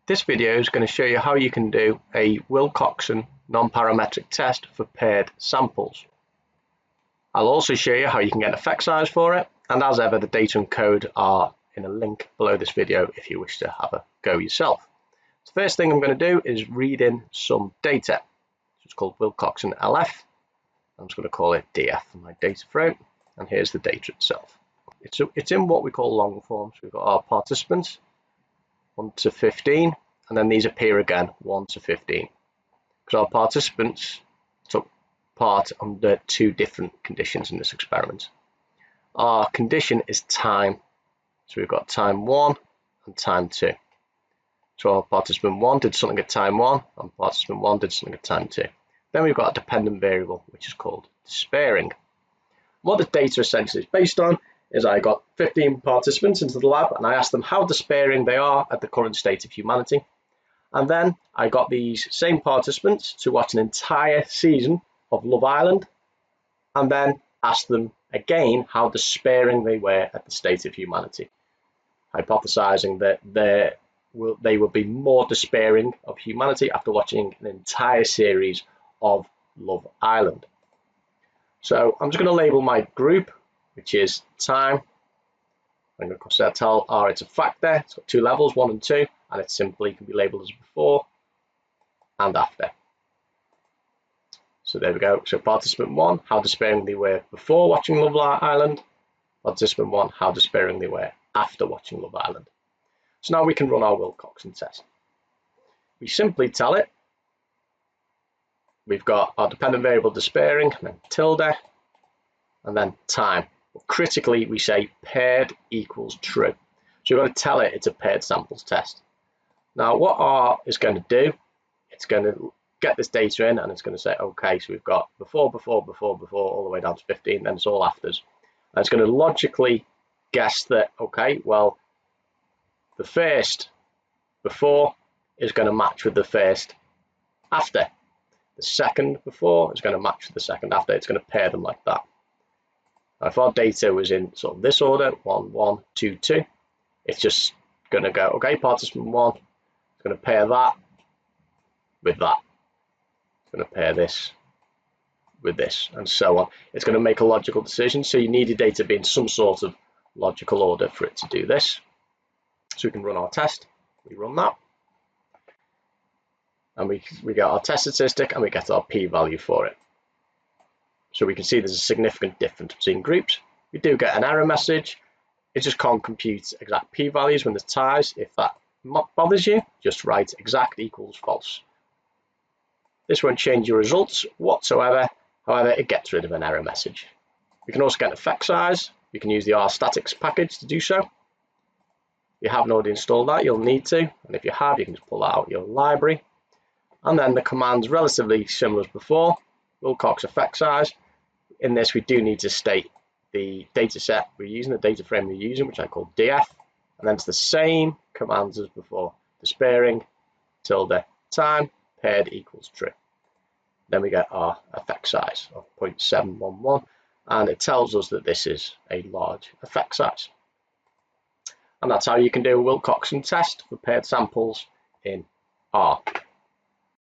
This video is going to show you how you can do a Wilcoxon non-parametric test for paired samples. I'll also show you how you can get an effect size for it, and as ever the data and code are in a link below this video if you wish to have a go yourself. The first thing I'm going to do is read in some data. It's called Wilcoxon LF. I'm just going to call it DF for my data frame, and here's the data itself. It's in what we call long form. So we've got our participants 1 to 15, and then these appear again 1 to 15, because our participants took part under two different conditions in this experiment. Our condition is time, so we've got time 1 and time 2. So our participant 1 did something at time 1 and participant 1 did something at time 2. Then we've got a dependent variable which is called despairing. What the data essentially is based on is I got 15 participants into the lab and I asked them how despairing they are at the current state of humanity. And then I got these same participants to watch an entire season of Love Island and then asked them again how despairing they were at the state of humanity, hypothesizing that they will be more despairing of humanity after watching an entire series of Love Island. So I'm just going to label my group, which is time. I'm going to tell R it's a factor. It's got two levels, 1 and 2, and it simply can be labeled as before and after. So there we go. So participant 1, how despairing they were before watching Love Island. Participant 1, how despairing they were after watching Love Island. So now we can run our Wilcoxon test. We simply tell it we've got our dependent variable despairing, and then tilde, and then time. But critically, we say paired equals true. So we've got to tell it it's a paired samples test. Now, what R is going to do, it's going to get this data in and it's going to say, okay, so we've got before, all the way down to 15, then it's all afters. And it's going to logically guess that, okay, well, the first before is going to match with the first after. The second before is going to match with the second after. It's going to pair them like that. Now, if our data was in sort of this order, 1, 1, 2, 2, it's just going to go, okay, participant 1 is going to pair that with that. It's going to pair this with this, and so on. It's going to make a logical decision. So you need your data to be in some sort of logical order for it to do this. So we can run our test. We run that. And we get our test statistic and we get our p-value for it. So we can see there's a significant difference between groups. We do get an error message. It just can't compute exact p-values when there's ties. If that bothers you, just write exact equals false. This won't change your results whatsoever. However, it gets rid of an error message. We can also get an effect size. We can use the rstatics package to do so. If you haven't already installed that, you'll need to. And if you have, you can just pull that out of your library. And then the command's relatively similar as before. Wilcox effect size. In this, we do need to state the data set we're using, the data frame we're using, which I call DF. And then it's the same commands as before. Despairing, tilde, time, paired equals true. Then we get our effect size of 0.711. And it tells us that this is a large effect size. And that's how you can do a Wilcoxon test for paired samples in R.